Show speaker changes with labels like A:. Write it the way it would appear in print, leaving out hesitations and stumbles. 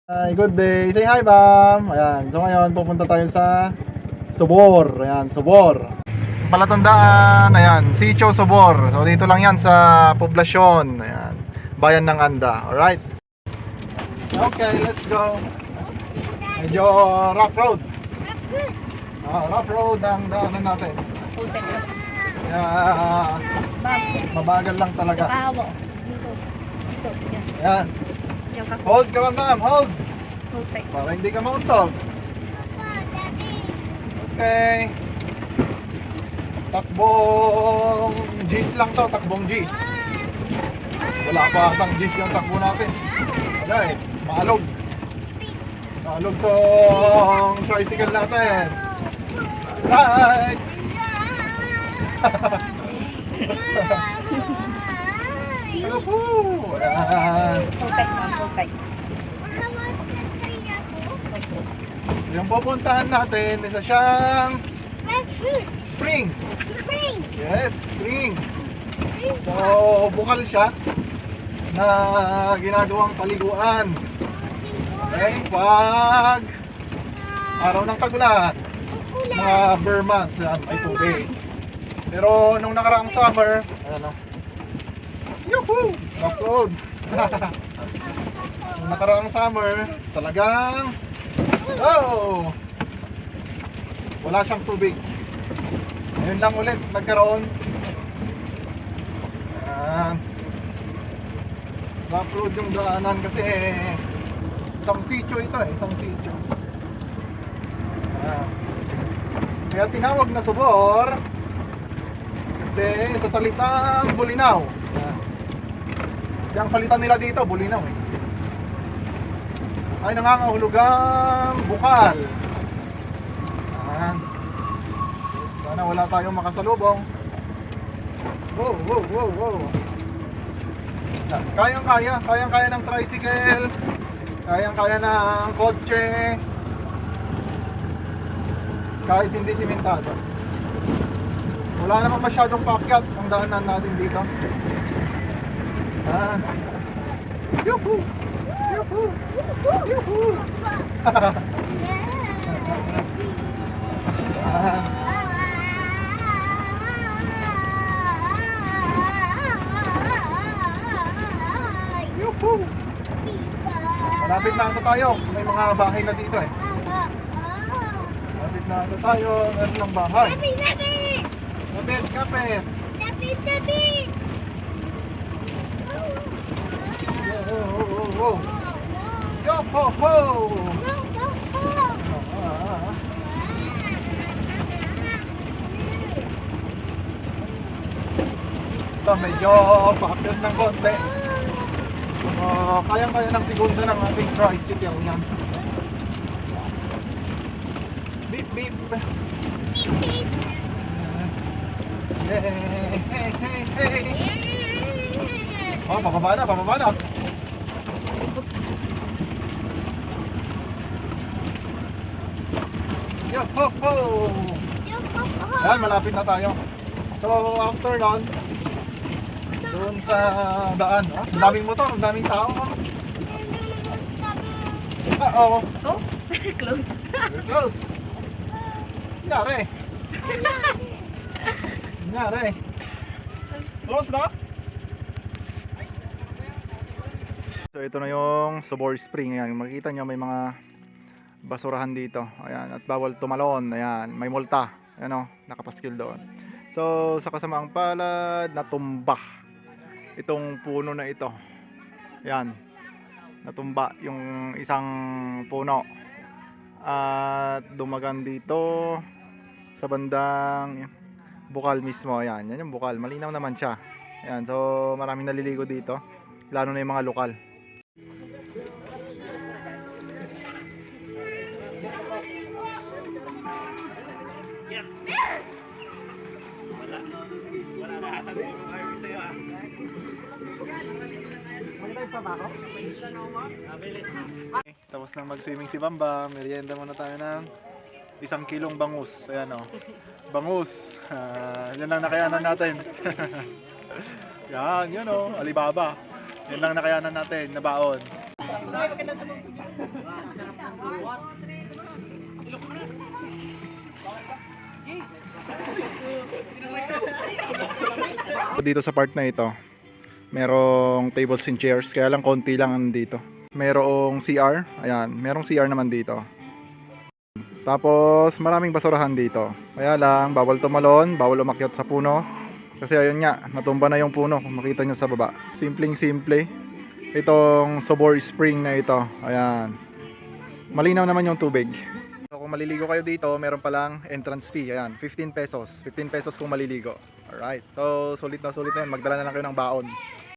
A: Hi, good day. Say hi, ma'am. Ayan. So ngayon, pupunta tayo sa Sobor. Ayan, Sobor. Palatandaan, ayan, Sitio Sobor. So dito lang yan sa poblasyon. Ayan, bayan ng Anda. Alright? Okay, let's go. Medyo rough road. Rough road ang daanan natin.
B: Putek na.
A: Kaya
B: Bago.
A: mabagal lang talaga.
B: Kahawa. Dito. Dito. Yan.
A: Ayan.
B: Yan ka.
A: Hold ka, ma'am. Hold.
B: Putek.
A: Para hindi ka mauntog. Okay. Takbong G's lang to, takbong G's. Wala pa atang G's yung takbo natin. Wala eh, maalog. Maalog tong tricycle natin. Right! Yuhuu! Ayan.
B: Putek na. Putek.
A: Yung pupuntahan natin, isa siyang spring. Yes, spring. So, bukal siya na ginagawang paliguan. Okay, pag araw ng tag-ulan, mga bare months, may tubig. Pero nung nakaraang summer, ayan o. Yuhuu! Off-road! Nung nakaraang summer, talagang oh! Wala siyang tubig. Ngayon lang ulit nagkaroon. Ayan. Rough road yung daanan kasi isang sitio ito eh, isang sitio. Ayan. Kaya tinawag na Sobor kasi sa salitang Bulinaw. Ayan. Kasi ang salita nila dito, Bulinaw eh. Ay nangangahulugang bukal. Ayan. Sana wala tayong makasalubong. Wow, wow, wow, wow. Kayang-kaya ng tricycle. Kayang-kaya ng kotse. Kahit hindi simentado. Wala naman masyadong paakyat ang daanan natin dito. Ah. Yuhu! Yuhu! Yuhu! Yuhu! Malapit na ito tayo. May mga bahay na dito eh. Malapit na ito tayo. Meron ng bahay. Kapit, kapit. Yo, yo, ho, ho. Ito, medyo paakyat ng konti. Kayang-kaya ng segunda ng ating tricycle yan. Beep, beep. Hey, hey, hey, hey. Oh, pababa na, pababa na. Yo, ho, ho. Yan, malapit na tayo. So, after nun, doon sa daan, ang daming motor, ang daming tao. Oo.
B: Oh, very close.
A: Very close. Nangyari. Nangyari. Close ba? So ito na yung Sobor Spring. Ayan, makikita nyo may mga basurahan dito. Ayan, at bawal tumalon. Ayan, may multa. Ayan o, nakapaskil doon. So sa kasamaang palad, natumba itong puno na ito. Ayan, natumba yung isang puno. At dumagan dito sa bandang bukal mismo. Ayan, yan yung bukal. Malinaw naman siya. Ayan, so maraming naliligo dito. Lalo na yung mga lokal. Tapos nang mag-swimming si Bamba, merienda muna tayo ng 1 kilong bangus. Ayan o. Bangus. Yan lang nakayanan natin. Yan, yun o. Alibaba. Yan lang nakayanan natin na baon. Dito sa part na ito, merong tables and chairs, kaya lang konti lang nandito. Merong CR, ayan, merong CR naman dito. Tapos maraming basurahan dito. Kaya lang, bawal tumalon, bawal umakyat sa puno. Kasi ayun nga, natumba na yung puno kung makita nyo sa baba. Simpleng simple. Itong Sobor Spring na ito. Ayan. Malinaw naman yung tubig. So, kung maliligo kayo dito, meron palang entrance fee. Ayan, 15 pesos. 15 pesos kung maliligo. Alright. So, sulit na yun. Magdala na lang kayo ng baon.